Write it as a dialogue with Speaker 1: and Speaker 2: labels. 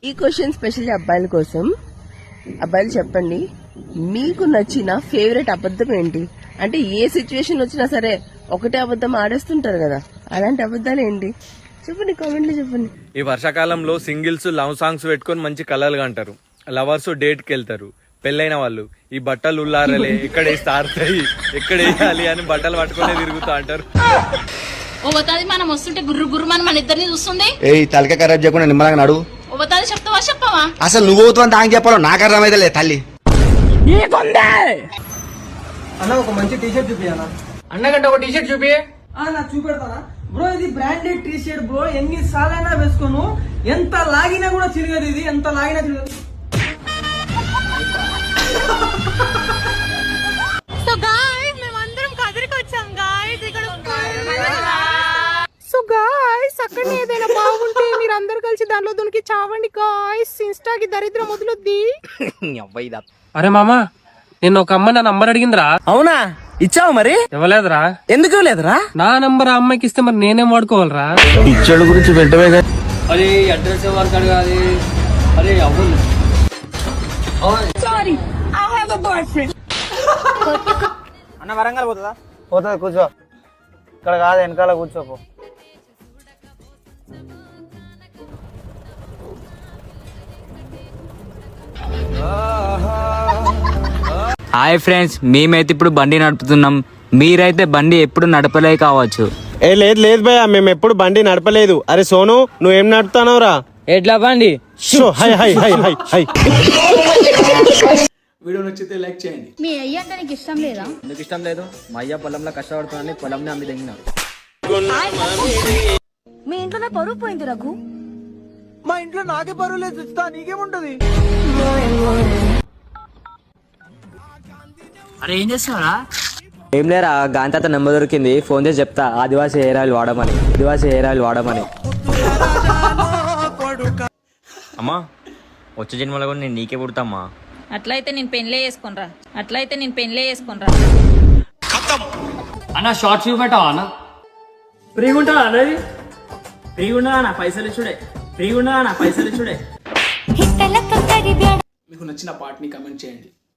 Speaker 1: ఈ question specially అబ్బాయిల కోసం. అబ్బాయిలు చెప్పండి, మీకు నచ్చిన ఫేవరెట్ అబద్ధం ఏంటి? అంటే ఏ సిచ్యువేషన్ వచ్చినా సరే ఒకటే అబద్ధం ఆడేస్తుంటారు కదా, అలాంటి అబద్ధాలు ఏంటి చెప్పండి, కామెంట్ లో చెప్పండి.
Speaker 2: ఈ వర్షాకాలంలో సింగిల్స్ లవ్ సాంగ్స్ పెట్టుకొని మంచి కలర్గా అంటారు. లవర్స్ డేట్ కి వెళ్తారు. పెళ్ళైన వాళ్ళు ఈ బట్టలు ఉల్లారలే, ఎక్కడ వేస్తే ఆరుతాయి, ఎక్కడ వేయాలి అని బట్టలు పట్టుకునే తిరుగుతా అంటారు.
Speaker 3: ఓవతాది మనం వస్తుంటే గుర్రు గుర్రు మన ఇద్దరిని చూస్తుంది.
Speaker 4: ఏయ్ తలక ఖరాబ్ చేయకుండా నిమ్మలంగా నడు.
Speaker 3: ఓవతాది చెప్తావా చెప్పవా?
Speaker 4: అసలు నువ్వు అవుతావు దానికి చెప్పాలో నాకు అర్థమైతే లేదు తల్లి.
Speaker 5: అన్న ఒక మంచి టీషర్ట్ చూపియనా?
Speaker 6: అన్నగంటే ఒక టీషర్ట్ చూపి.
Speaker 5: నాకు చూపెడతానా బ్రో? ఇది బ్రాండెడ్ టీషర్ట్ బ్రో, ఎన్ని సార్లైనా వేసుకోను, ఎంత లాగినా కూడా తిరగదు. ఇది ఎంత లాగినా తిరగదు.
Speaker 3: సో గాయ్స్ మేమందరం కదిరికి వచ్చాం గాయ్స్. ఇక్కడ
Speaker 7: సో గాయ్స్ అక్కడ ఏదైనా బాగుంటే మీరు అందరు కలిసి దానిలో దునికి చావండి గాయ్స్. ఇన్స్టాకి దరిద్రం వదులుద్ది.
Speaker 6: అరే మామా, నిన్న ఒక అమ్మ నా నంబర్ అడిగిందిరా.
Speaker 8: అవునా, ఇచ్చావు మరి?
Speaker 6: ఇవ్వలేదురా.
Speaker 8: ఎందుకు లేదురా?
Speaker 6: నా నంబర్ ఆ అమ్మాయికి ఇస్తే మరి నేనేం వాడుకోవాలరా?
Speaker 4: ఇచ్చడు గురించి వెంటనే
Speaker 6: అరే అడ్రస్ ఎవరికి అడగాలి? అరే అవును
Speaker 8: అన్న వరంగల్ పోతుందా?
Speaker 5: పోతుంది, కూర్చో. ఇక్కడ కాదు, వెనకాల కూర్చోపో.
Speaker 8: హాయ్ ఫ్రెండ్స్, మేమైతే ఇప్పుడు బండి నడుపుతున్నాం. మీరైతే బండి ఎప్పుడు నడపలే కావచ్చు.
Speaker 9: ఏ లేదు లేదు భయ్యా, మేము ఎప్పుడు బండి నడపలేదు. అరే సోను, నువ్వేం నడుపుతానవురా?
Speaker 8: ఎట్లా బండి?
Speaker 9: High high high high high.
Speaker 5: Video నచ్చితే లైక్ చేయండి.
Speaker 3: మీ అయ్య అంటే నీకు ఇష్టం లేదా?
Speaker 8: ఎందుకు ఇష్టం లేదు? మా అయ్య పొలంలో కష్టపడుతున్నాను, పొలంని అమ్మి తగ్గిన.
Speaker 3: మీ ఇంట్లో పరువు పోయింది రఘు.
Speaker 5: మా ఇంట్లో నాకే పర్వాలేదు, చూస్తా, నీకేముంటది?
Speaker 8: అరే ఏం చేస్తున్నారా? ఏం లేరా, గాంతాత నెంబర్ దొరికింది, ఫోన్ చేసి చెప్తా ఆదివాసీ హెయిర్ ఆయిల్ వాడమని.
Speaker 2: అమ్మా, వచ్చే జన్మలో కూడా నేను నీకే పుడతామ్మా.
Speaker 3: అట్లయితే నేను పెళ్లే చేసుకునిరా.
Speaker 6: అన్న షార్ట్ వ్యూ పెట్టావా అన్న? ఫ్రీగా ఉంటావా అనేది? ఫ్రీగా ఉండదా నా పైసలు ఇచ్చుడే?
Speaker 5: మీకు నచ్చిన పార్ట్ ని కమెంట్ చేయండి.